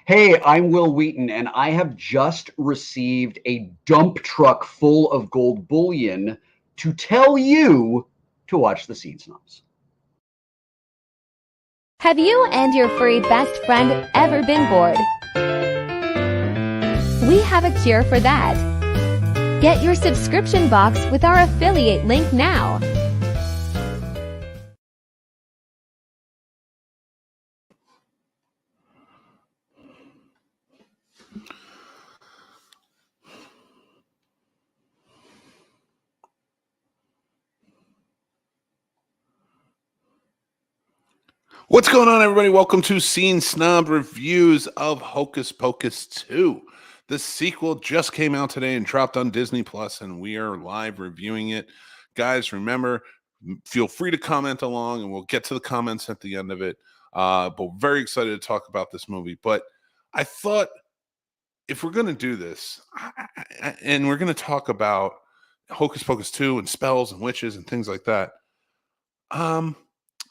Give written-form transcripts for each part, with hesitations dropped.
Hey, I'm Will Wheaton, and I have just received a dump truck full of gold bullion to tell you to watch The Scene Snobs. Have you and your furry best friend ever been bored? We have a cure for that. Get your subscription box with our affiliate link now. What's going on, everybody? Welcome to Scene Snob Reviews of Hocus Pocus 2. The sequel just came out today and dropped on Disney Plus, and we are live reviewing it. Guys, remember, feel free to comment along, and we'll get to the comments at the end of it. But we're very excited to talk about this movie. But I thought if we're going to do this, and we're going to talk about Hocus Pocus 2 and spells and witches and things like that,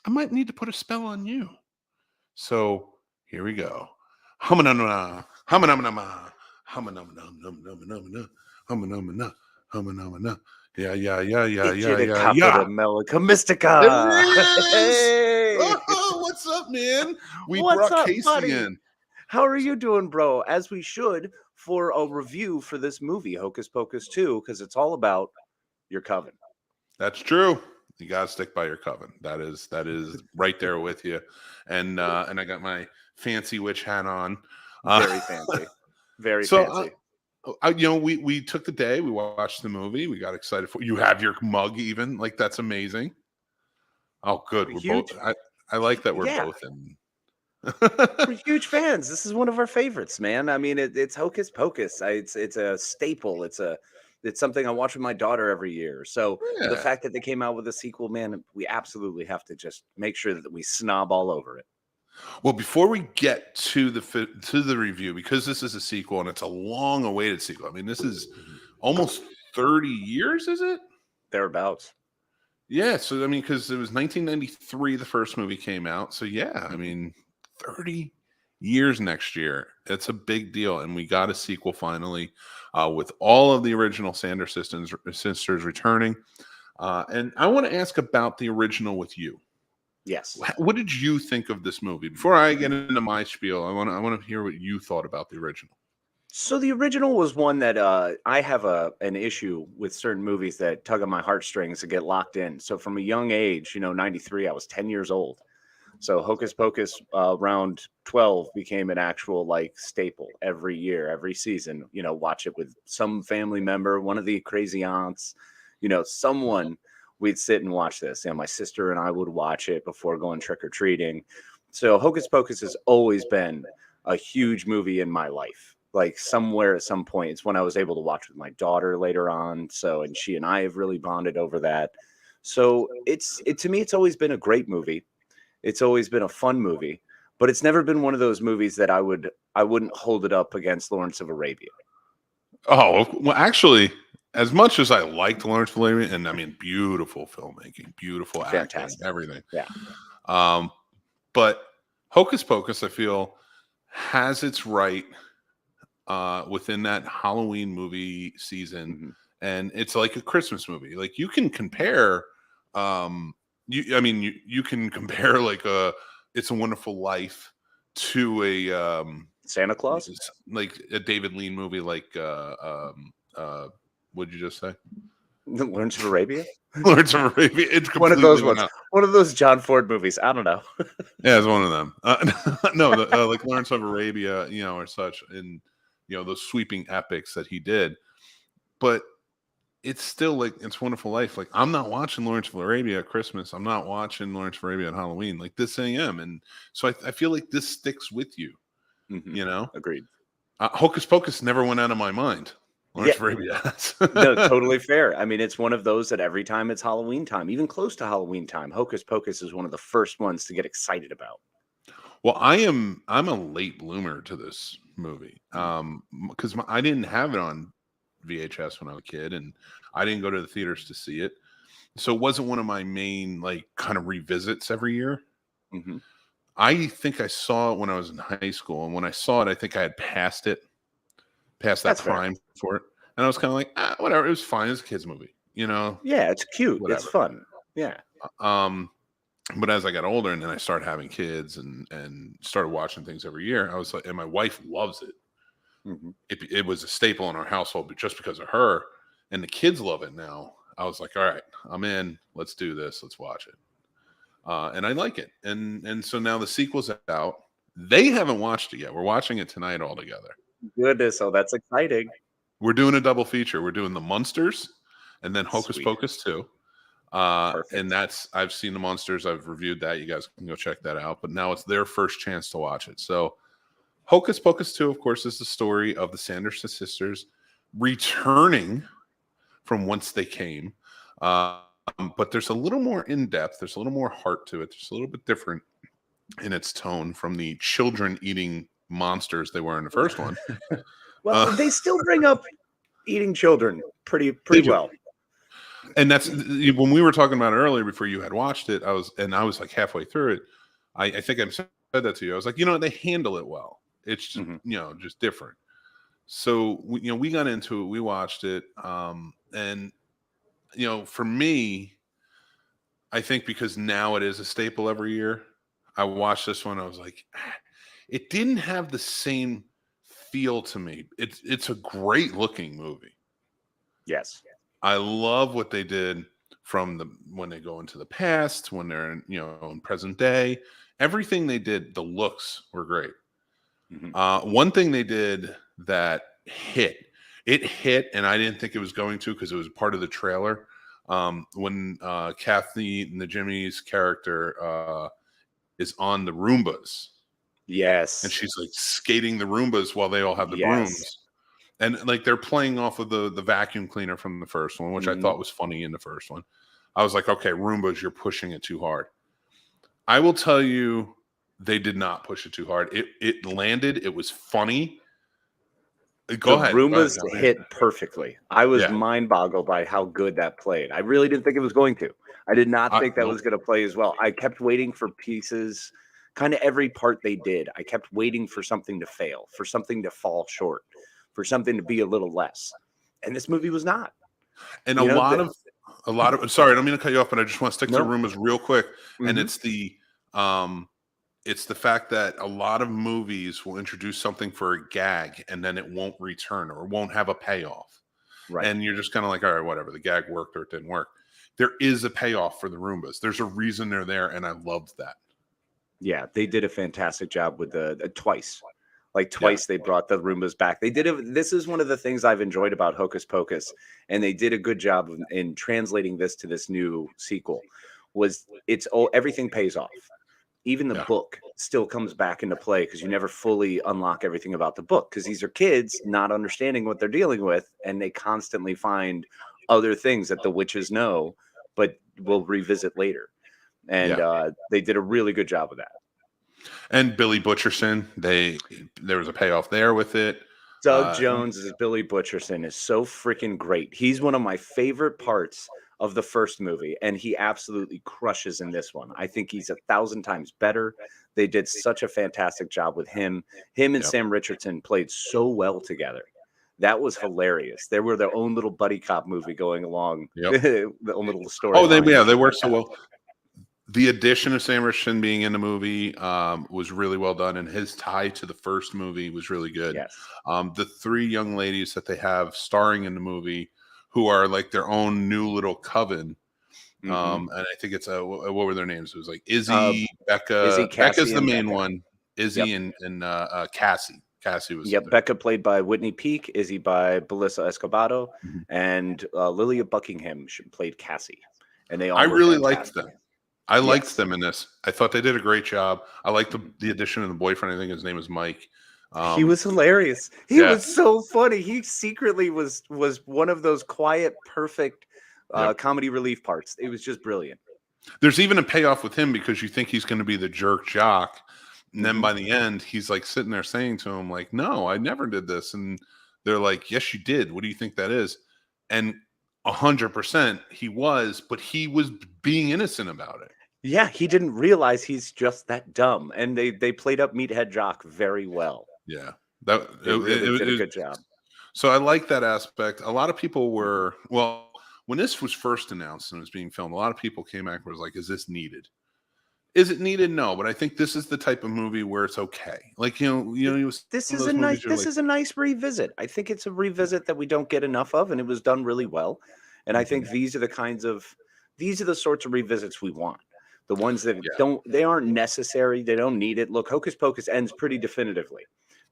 I might need to put a spell on you. So here we go. Humanamana, humanamana, humanamana, humanamana, humanamana. Yeah. Melica Mystica. Hey! Oh, what's up, man? We brought Casey buddy? in. How are you doing, bro? As we should for a review for this movie, Hocus Pocus 2, because it's all about your coven. That's true. You gotta stick by your coven. That is right there with you. And I got my fancy witch hat on. Very fancy. Very fancy. We took the day. We watched the movie. We got excited for you. Have your mug even, like, that's amazing. Oh, good. We're both. I like that we're both in. We're huge fans. This is one of our favorites, man. I mean, it's Hocus Pocus. It's a staple. It's something I watch with my daughter every year. So the fact that they came out with a sequel, man, we absolutely have to just make sure that we snob all over it. Well, before we get to the review, because this is a sequel and it's a long-awaited sequel. I mean, this is almost 30 years, is it? Thereabouts. Yeah. So I mean, because it was 1993 the first movie came out. So yeah, I mean, 30 years next year. It's a big deal, and we got a sequel finally with all of the original Sanders sisters returning. And I want to ask about the original with you. Yes. What did you think of this movie? Before I get into my spiel, I want to hear what you thought about the original. So the original was one that I have an issue with certain movies that tug on my heartstrings and get locked in. So from a young age, 93, I was 10 years old. So Hocus Pocus around 12 became an actual staple every year, every season. Watch it with some family member, one of the crazy aunts, someone. We'd sit and watch this. My sister and I would watch it before going trick or treating. So Hocus Pocus has always been a huge movie in my life. Like somewhere at some point, it's when I was able to watch with my daughter later on. So, and she and I have really bonded over that. So to me, it's always been a great movie. It's always been a fun movie, but it's never been one of those movies that I wouldn't hold it up against Lawrence of Arabia. Oh, well, actually, as much as I liked Lawrence of Arabia, and I mean, beautiful filmmaking, beautiful acting, everything. Yeah. But Hocus Pocus, I feel, has its right within that Halloween movie season, and it's like a Christmas movie. Like you can compare. You can compare like It's a Wonderful Life to a Santa Claus, like a David Lean movie, like what'd you just say? Lawrence of Arabia. Lawrence of Arabia. It's one of those ones. One of those John Ford movies. I don't know. Yeah, it's one of them. Like Lawrence of Arabia, or such, and those sweeping epics that he did. But it's still like It's Wonderful Life. Like I'm not watching Lawrence of Arabia at Christmas. I'm not watching Lawrence of Arabia at Halloween. Like this I am. And so I feel like this sticks with you. Agreed. Hocus Pocus never went out of my mind. Lawrence of Arabia has. No, totally fair. I mean, it's one of those that every time it's Halloween time, even close to Halloween time, Hocus Pocus is one of the first ones to get excited about. Well, I'm a late bloomer to this movie. Because I didn't have it on VHS when I was a kid, and I didn't go to the theaters to see it, so it wasn't one of my main kind of revisits every year. I think I saw it when I was in high school, and when I saw it, I think I had passed that That's fair. prime for it, and I was kind of like, whatever. It was fine. It's a kids movie, you know. Yeah, it's cute. Whatever. It's fun. Yeah. But as I got older and then I started having kids and started watching things every year, I was like, and my wife loves it. Mm-hmm. It was a staple in our household, but just because of her, and the kids love it now, I was like, all right, I'm in. Let's do this. Let's watch it. And I like it. And so now the sequel's out. They haven't watched it yet. We're watching it tonight all together. Goodness, so that's exciting. We're doing a double feature. We're doing the Munsters and then Hocus Sweet. Pocus 2. And I've seen the Monsters. I've reviewed that. You guys can go check that out. But now it's their first chance to watch it. So Hocus Pocus 2, of course, is the story of the Sanderson sisters returning from whence they came. But there's a little more in-depth. There's a little more heart to it. There's a little bit different in its tone from the children eating monsters they were in the first one. Well, they still bring up eating children pretty well. And that's when we were talking about it earlier before you had watched it. I was like halfway through it. I think I said that to you. I was like, they handle it well. It's just, just different. So we got into it. We watched it, and for me, I think because now it is a staple every year. I watched this one. I was like, it didn't have the same feel to me. It's a great looking movie. Yes. I love what they did from when they go into the past, when they're in present day. Everything they did, the looks were great. Mm-hmm. One thing they did that hit, and I didn't think it was going to because it was part of the trailer. When Kathy Najimy's character is on the Roombas. Yes. And she's like skating the Roombas while they all have the brooms. And like they're playing off of the vacuum cleaner from the first one, which I thought was funny in the first one. I was like, okay, Roombas, you're pushing it too hard. I will tell you, they did not push it too hard. It landed. It was funny. Go ahead. Roombas hit perfectly. I was mind-boggled by how good that played. I really didn't think it was going to. I did not think that was going to play as well. I kept waiting for pieces, kind of every part they did. I kept waiting for something to fail, for something to fall short, for something to be a little less. And this movie was not. And a lot of sorry, I don't mean to cut you off, but I just want to stick to Roombas real quick. Mm-hmm. And it's the fact that a lot of movies will introduce something for a gag and then it won't return or won't have a payoff. Right. And you're just kind of like, all right, whatever. The gag worked or it didn't work. There is a payoff for the Roombas. There's a reason they're there, and I loved that. Yeah, they did a fantastic job with the twice. Like twice they brought the Roombas back. This is one of the things I've enjoyed about Hocus Pocus, and they did a good job in translating this to this new sequel. Everything pays off. Even the book still comes back into play because you never fully unlock everything about the book because these are kids not understanding what they're dealing with, and they constantly find other things that the witches know, but will revisit later. And they did a really good job of that. And Billy Butcherson, there was a payoff there with it. Doug Jones as Billy Butcherson is so freaking great. He's one of my favorite parts of the first movie, and he absolutely crushes in this one. I think he's 1,000 times better. They did such a fantastic job with him. Him and Sam Richardson played so well together. That was hilarious. They were their own little buddy cop movie going along. The own little story. Oh, they worked so well. The addition of Sam Richardson being in the movie was really well done, and his tie to the first movie was really good. Yes. The three young ladies that they have starring in the movie, who are like their own new little coven, and I think it's what were their names? It was like Izzy, Becca. Becca's the main one. Izzy and Cassie. Cassie was. Becca played by Whitney Peak, Izzy by Belissa Escobedo, and Lilia Buckingham played Cassie. And they all. I really liked them. I liked them in this. I thought they did a great job. I liked the addition of the boyfriend. I think his name was Mike. He was hilarious. He was so funny. He secretly was one of those quiet, perfect comedy relief parts. It was just brilliant. There's even a payoff with him because you think he's going to be the jerk jock. And then by the end, he's like sitting there saying to him, like, no, I never did this. And they're like, yes, you did. What do you think that is? And 100% he was, but he was being innocent about it. Yeah, he didn't realize he's just that dumb, and they played up Meathead Jock very well. Yeah, that They really did a good job. so I like that aspect. A lot of people were when this was first announced and it was being filmed. A lot of people came back and was like, "Is this needed? Is it needed? No." But I think this is the type of movie where it's okay. Like This is a nice revisit. I think it's a revisit that we don't get enough of, and it was done really well. And I think these are the sorts of revisits we want. The ones that they aren't necessary. They don't need it. Look, Hocus Pocus ends pretty definitively.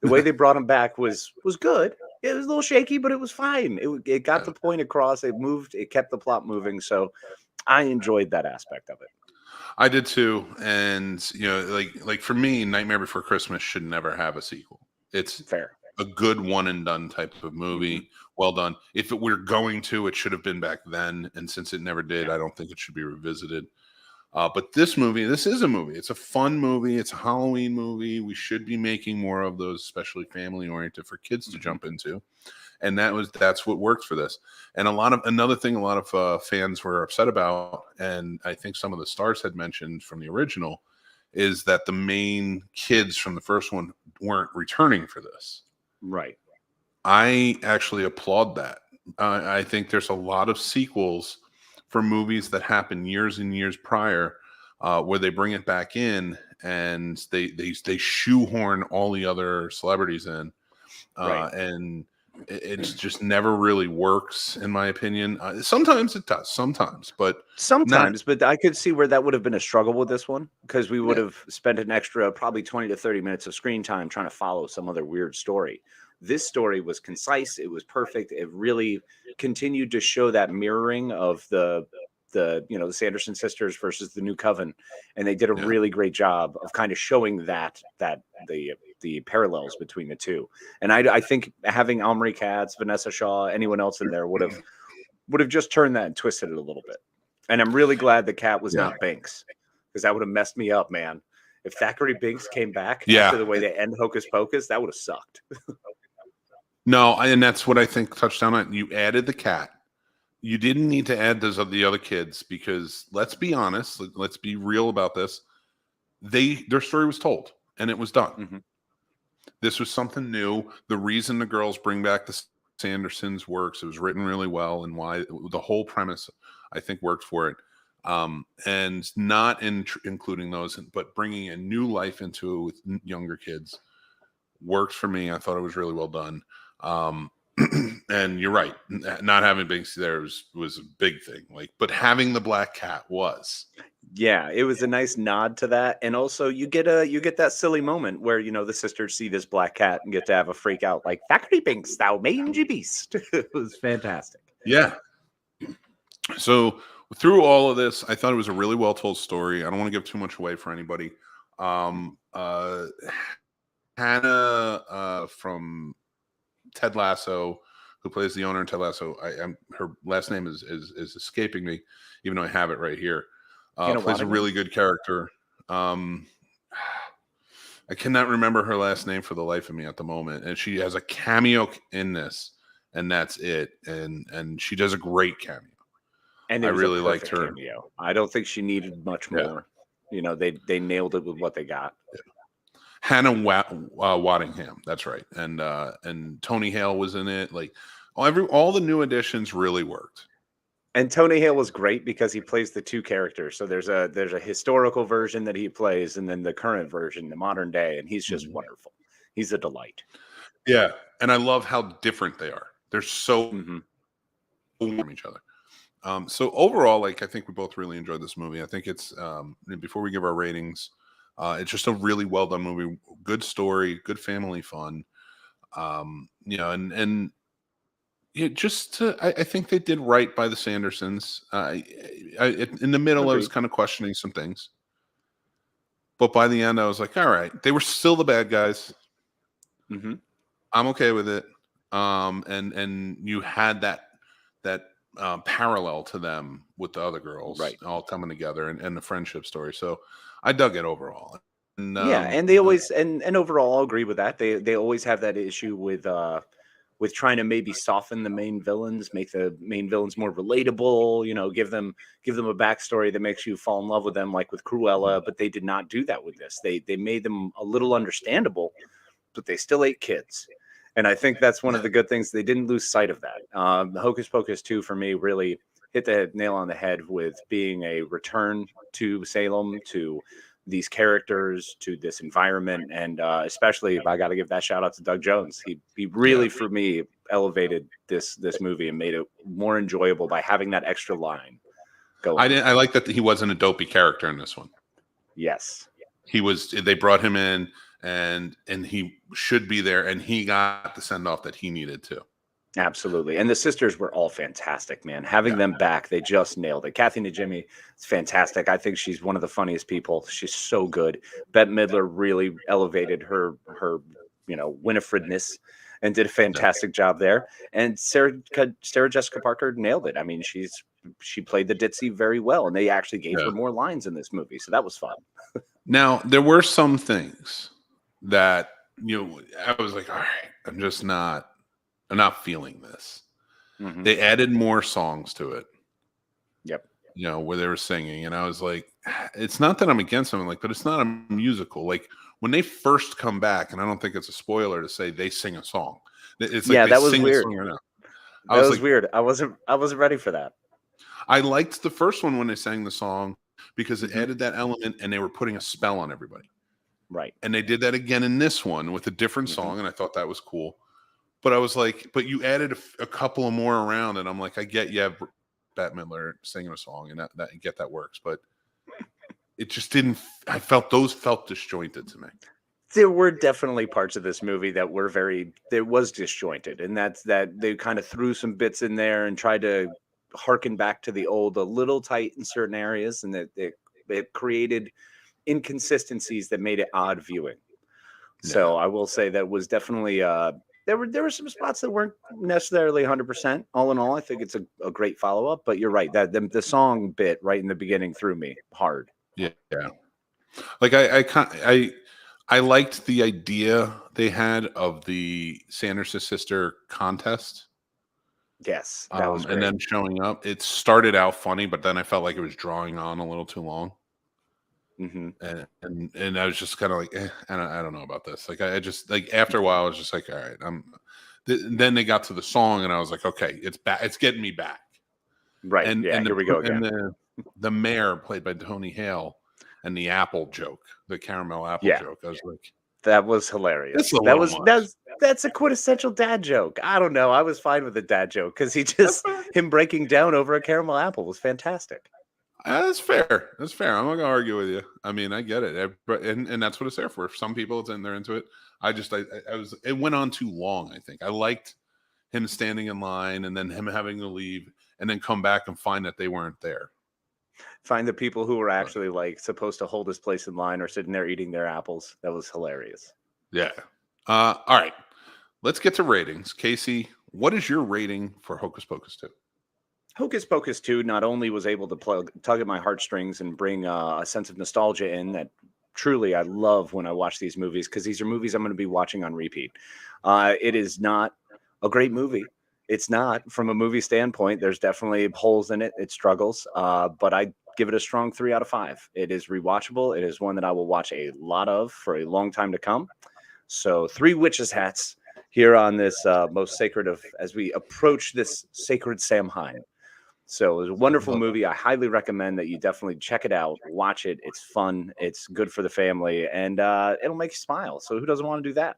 The way they brought him back was good. It was a little shaky, but it was fine. It got the point across. It moved. It kept the plot moving. So I enjoyed that aspect of it. I did too. And like for me, Nightmare Before Christmas should never have a sequel. It's Fair. A good one and done type of movie. Well done. If it were going to, it should have been back then. And since it never did, I don't think it should be revisited. But this is a movie. It's a fun movie. It's a Halloween movie. We should be making more of those, especially family oriented for kids to jump into. And that's what works for this. And another thing a lot of fans were upset about, and I think some of the stars had mentioned from the original, is that the main kids from the first one weren't returning for this. Right. I actually applaud that. I think there's a lot of sequels for movies that happen years and years prior, where they bring it back in and they shoehorn all the other celebrities in, and it's just never really works, in my opinion. Sometimes it does, but I could see where that would have been a struggle with this one, because we would have spent an extra probably 20 to 30 minutes of screen time trying to follow some other weird story. This story was concise. It was perfect. It really continued to show that mirroring of the Sanderson sisters versus the New Coven, and they did a really great job of kind of showing that the parallels between the two. And I think having Omri Katz, Vanessa Shaw, anyone else in there would have just turned that and twisted it a little bit. And I'm really glad the cat was not Binks, because that would have messed me up, man. If Thackeray Binks came back after the way they end Hocus Pocus, that would have sucked. No, and that's what I think touched on. You added the cat. You didn't need to add the other kids, because let's be honest, let's be real about this. Their story was told and it was done. Mm-hmm. This was something new. The reason the girls bring back the Sandersons works. It was written really well, and why the whole premise, I think, worked for it. And not including those, but bringing a new life into it with younger kids worked for me. I thought it was really well done. And you're right, not having Binksy there was a big thing. But having the black cat was. Yeah, it was a nice nod to that, and also you get that silly moment where the sisters see this black cat and get to have a freak out like, "Thackeray Binks, thou mangy beast!" It was fantastic. Yeah. So through all of this, I thought it was a really well told story. I don't want to give too much away for anybody. Hannah from Ted Lasso, who plays the owner in Ted Lasso, her last name is escaping me, even though I have it right here. Plays a really good character. I cannot remember her last name for the life of me at the moment, and she has a cameo in this, and that's it. And she does a great cameo. And I really liked her cameo. I don't think she needed much more. They nailed it with what they got. Yeah. Hannah Waddingham, that's right, and Tony Hale was in it. All the new additions really worked. And Tony Hale was great because he plays the two characters. So there's a historical version that he plays, and then the current version, the modern day, and he's just wonderful. He's a delight. Yeah, and I love how different they are. They're so from each other. So overall, I think we both really enjoyed this movie. I think it's before we give our ratings. It's just a really well done movie. Good story, good family fun. I think they did right by the Sandersons. In the middle, I was kind of questioning some things, but by the end, I was like, all right, they were still the bad guys. Mm-hmm. I'm okay with it. And you had that parallel to them with the other girls, right, all coming together and the friendship story. So I dug it overall. And, and they always and overall I'll agree with that. They always have that issue with with trying to maybe soften the main villains, make the main villains more relatable, you know, give them a backstory that makes you fall in love with them, like with Cruella. But they did not do that with this. They made them a little understandable, but they still ate kids. And I think that's one of the good things. They didn't lose sight of that. Hocus Pocus 2 for me really hit the nail on the head with being a return to Salem, to these characters, to this environment, and especially I got to give that shout out to Doug Jones. He really for me elevated this movie and made it more enjoyable by having that extra line going. I like that he wasn't a dopey character in this one. Yes, he was. They brought him in, and he should be there, and he got the send off that he needed to. Absolutely. And the sisters were all fantastic, man. Having them back, they just nailed it. Kathy Najimy is fantastic. I think she's one of the funniest people. She's so good. Bette Midler really elevated her Winifredness and did a fantastic job there. And Sarah Jessica Parker nailed it. I mean, she played the ditzy very well, and they actually gave her more lines in this movie. So that was fun. Now, there were some things that, I was like, all right, I'm not feeling this. Mm-hmm. They added more songs to it. Yep. Where they were singing. And I was like, it's not that I'm against them, but it's not a musical. Like when they first come back, and I don't think it's a spoiler to say they sing a song. It's like that was weird. That was weird. I wasn't ready for that. I liked the first one when they sang the song because it added that element and they were putting a spell on everybody. Right. And they did that again in this one with a different song. And I thought that was cool. But I was like, but you added a couple of more around, and I'm like, I get you have Bette Midler singing a song, and that I get that works, but it just didn't. I felt those felt disjointed to me. There were definitely parts of this movie that were it was disjointed, and that's that they kind of threw some bits in there and tried to harken back to the old, a little tight in certain areas, and that it created inconsistencies that made it odd viewing. Yeah. So I will say that was definitely. There were some spots that weren't necessarily 100%. All in all, I think it's a great follow-up. But you're right, that the song bit right in the beginning threw me hard. Yeah. Like I liked the idea they had of the Sanderson sister contest. Yes, that was great. And then showing up. It started out funny, but then I felt like it was drawing on a little too long. Mm-hmm. And I was just kind of like, I don't know about this. Like I just like after a while, I was just like, all right, then they got to the song, and I was like, okay, it's back. It's getting me back. Right. And here we go again. And the mayor, played by Tony Hale, and the apple joke, the caramel apple joke. I was like, that was hilarious. That's a quintessential dad joke. I don't know. I was fine with the dad joke because him breaking down over a caramel apple was fantastic. That's fair. I'm not gonna argue with you. I mean, I get it, and that's what it's there for. For some people, they're into it. It went on too long. I think I liked him standing in line and then him having to leave and then come back and find that they weren't there. Find the people who were actually like supposed to hold his place in line or sitting there eating their apples. That was hilarious. Yeah. All right. Let's get to ratings. Casey, what is your rating for Hocus Pocus 2? Hocus Pocus 2 not only was able to tug at my heartstrings and bring a sense of nostalgia in that truly I love when I watch these movies, because these are movies I'm going to be watching on repeat. It is not a great movie. It's not, from a movie standpoint. There's definitely holes in it. It struggles, but I give it a strong 3 out of 5. It is rewatchable. It is one that I will watch a lot of for a long time to come. So 3 witches hats here on this most sacred of, as we approach this sacred Samhain. So it was a wonderful movie. I highly recommend that you definitely check it out, watch it. It's fun. It's good for the family, and it'll make you smile. So who doesn't want to do that?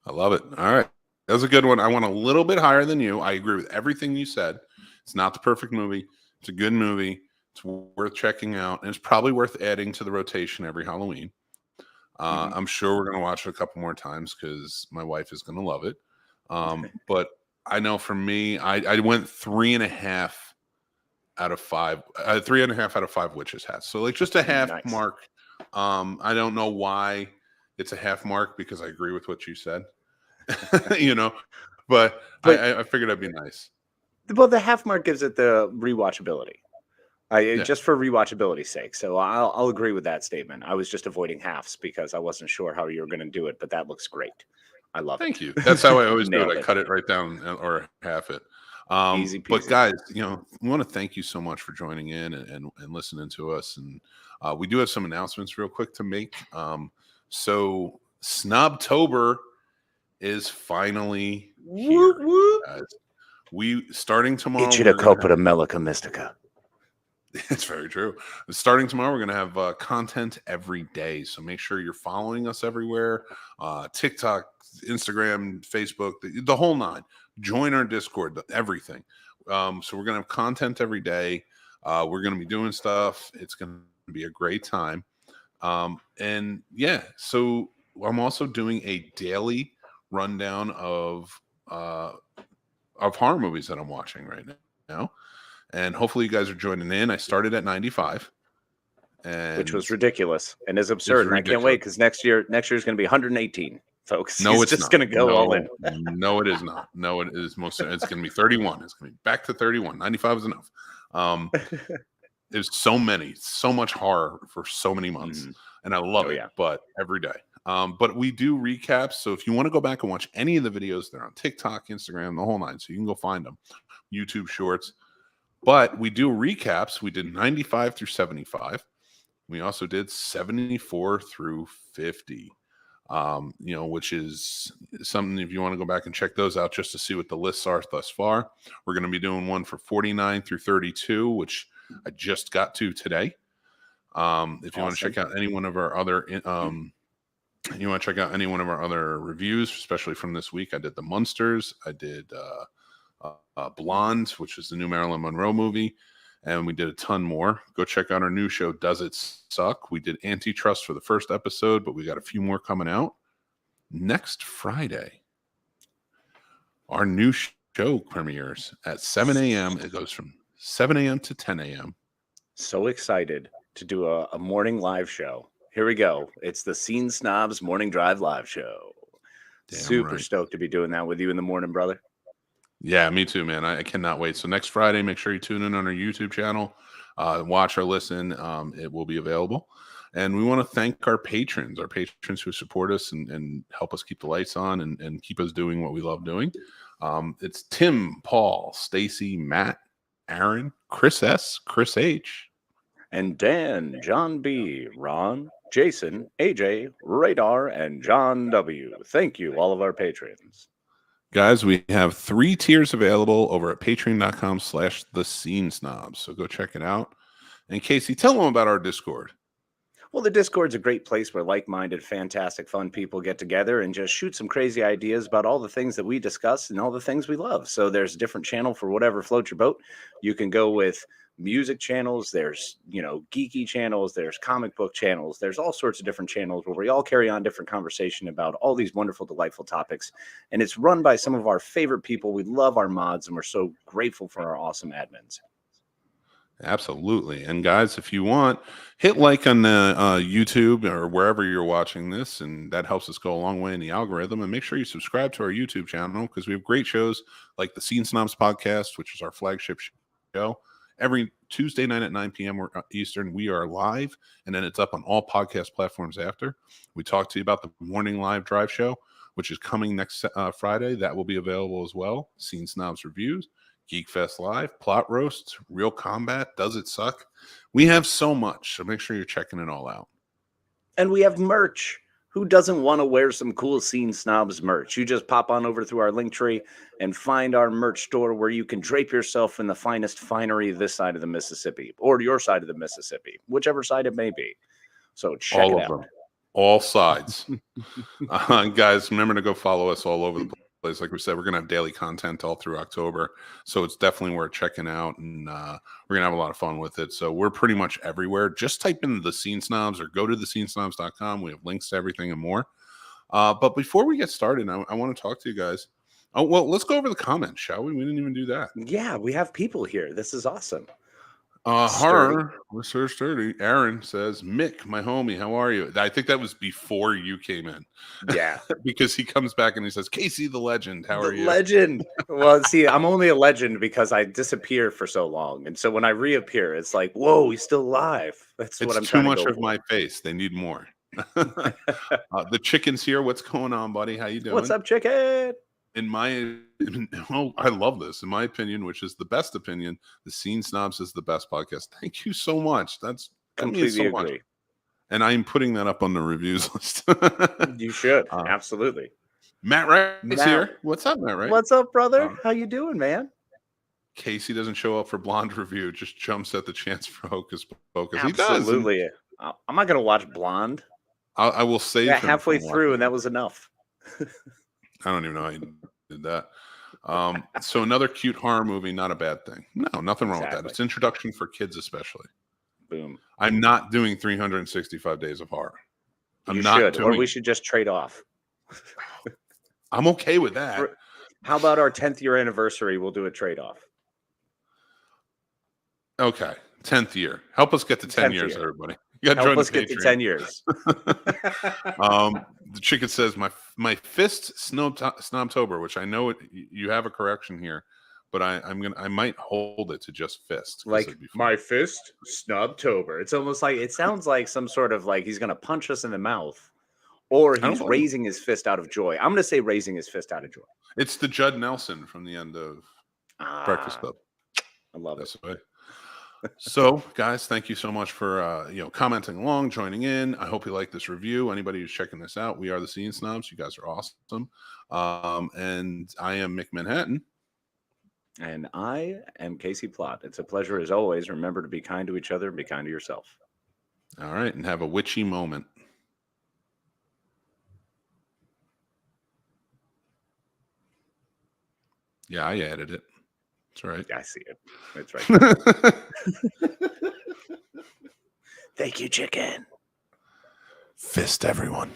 I love it. All right. That was a good one. I went a little bit higher than you. I agree with everything you said. It's not the perfect movie. It's a good movie. It's worth checking out, and it's probably worth adding to the rotation every Halloween. I'm sure we're going to watch it a couple more times because my wife is going to love it. But I know for me, I went 3.5 out of 5. 3.5 out of 5 witches hats. So like just a half mark. I don't know why it's a half mark because I agree with what you said. But I figured that'd be nice. Well, the half mark gives it the rewatchability. Just for rewatchability's sake. So I'll agree with that statement. I was just avoiding halves because I wasn't sure how you were going to do it, but that looks great. I love it. Thank you. That's how I always do it. Nailed I it. cut it right down or half it. Easy But peasy. guys, we want to thank you so much for joining in and listening to us. And we do have some announcements real quick to make. So Snobtober is finally here, guys. We starting tomorrow. Ichida Copita Melica Mystica. It's very true. Starting tomorrow, we're going to have content every day. So make sure you're following us everywhere. TikTok, Instagram, Facebook, the whole nine. Join our Discord, everything. So we're going to have content every day. We're going to be doing stuff. It's going to be a great time. And yeah, so I'm also doing a daily rundown of horror movies that I'm watching right now. And hopefully you guys are joining in. I started at 95. Which was ridiculous and is absurd. And I can't wait because next year is going to be 118, folks. No, it's just going to go all in. No, it is not. No, it is it's going to be 31. It's going to be back to 31. 95 is enough. There's so much horror for so many months. And I love it, yeah. But every day. But we do recaps. So if you want to go back and watch any of the videos, they're on TikTok, Instagram, the whole nine. So you can go find them. YouTube Shorts. But we do recaps. We did 95 through 75. We also did 74 through 50, which is something if you want to go back and check those out just to see what the lists are thus far. We're going to be doing one for 49 through 32, which I just got to today. If you want to check out any one of our other reviews, especially from this week, I did the Munsters. I did Blonde, which is the new Marilyn Monroe movie, and we did a ton more. Go check out our new show, Does It Suck? We did Antitrust for the first episode, but we got a few more coming out next Friday. Our new show premieres at 7 a.m. It goes from 7 a.m. to 10 a.m. So excited to do a morning live show. Here we go. It's the Scene Snobs Morning Drive Live Show. Damn Super right. stoked to be doing that with you in the morning, brother. Yeah, me too, man. I cannot wait. So next Friday, make sure you tune in on our YouTube channel, watch or listen. It will be available. And we want to thank our patrons who support us and help us keep the lights on and keep us doing what we love doing. It's Tim, Paul, Stacy, Matt, Aaron, Chris S, Chris H, and Dan, John B, Ron, Jason, AJ, Radar, and John W. Thank you, all of our patrons. Guys, we have 3 tiers available over at patreon.com/thescenesnobs. So go check it out. And Casey, tell them about our Discord. Well, the Discord's a great place where like-minded, fantastic, fun people get together and just shoot some crazy ideas about all the things that we discuss and all the things we love. So there's a different channel for whatever floats your boat. You can go with music channels, there's geeky channels, there's comic book channels, there's all sorts of different channels where we all carry on different conversation about all these wonderful, delightful topics. And it's run by some of our favorite people. We love our mods and we're so grateful for our awesome admins. Absolutely. And guys, if you want, hit like on the YouTube or wherever you're watching this, and that helps us go a long way in the algorithm. And make sure you subscribe to our YouTube channel because we have great shows like the Scene Snobs Podcast, which is our flagship show. Every Tuesday night at 9 p.m. Eastern, we are live, and then it's up on all podcast platforms after. We talk to you about the morning live drive show, which is coming next Friday. That will be available as well. Scene Snobs Reviews, Geek Fest Live, Plot Roasts, Real Combat, Does It Suck? We have so much, so make sure you're checking it all out. And we have merch. Who doesn't want to wear some cool Scene Snobs merch? You just pop on over through our link tree and find our merch store where you can drape yourself in the finest finery this side of the Mississippi or your side of the Mississippi, whichever side it may be. So check all it of out. Them. All sides. Guys, remember to go follow us all over the place. Like we said, we're going to have daily content all through October. So it's definitely worth checking out. And we're going to have a lot of fun with it. So we're pretty much everywhere. Just type in The Scene Snobs or go to thescenesnobs.com. We have links to everything and more. But before we get started, I want to talk to you guys. Oh, well, let's go over the comments, shall we? We didn't even do that. Yeah, we have people here. This is awesome. Horror, Mr. Sturdy. Aaron says, Mick, my homie, how are you? I think that was before you came in. Yeah. Because he comes back and he says, Casey the legend, how are you? Legend. Well, see, I'm only a legend because I disappear for so long. And so when I reappear, it's like, whoa, he's still alive. That's what I'm trying to go for. It's too much of my face. They need more. The chicken's here. What's going on, buddy? How you doing? What's up, chicken? I love this. In my opinion, which is the best opinion, the Scene Snobs is the best podcast. Thank you so much. That's Completely so much. agree. And I'm putting that up on the reviews list. You should. Absolutely. Matt Wright's here. What's up, Matt Wright? What's up, brother? How you doing, man? Casey doesn't show up for Blonde review, just jumps at the chance for Hocus Pocus. Absolutely. He does. I'm not going to watch Blonde. I will save him halfway through, and that was enough. I don't even know how you did that. So another cute horror movie, not a bad thing. No, nothing wrong with that. It's introduction for kids, especially. Boom. I'm not doing 365 days of horror. Or we should just trade off. I'm okay with that. How about our 10th year anniversary? We'll do a trade off. Okay. 10th year. Help us get to 10 years, everybody. You got to Help us get to 10 years. The chicken says my fist snobtober, which I know you have a correction here, but I might hold it to just fist. Like my fist snobtober. It's almost like it sounds like some sort of like he's gonna punch us in the mouth, or he's raising his fist out of joy. I'm gonna say raising his fist out of joy. It's the Judd Nelson from the end of Breakfast Club. I love it. So, guys, thank you so much for commenting along, joining in. I hope you like this review. Anybody who's checking this out, we are the Scene Snobs. You guys are awesome. And I am Mick Manhattan. And I am Casey Plott. It's a pleasure as always. Remember to be kind to each other and be kind to yourself. All right, and have a witchy moment. Yeah, I added it. That's right. I see it. That's right. Thank you, chicken. Fist everyone.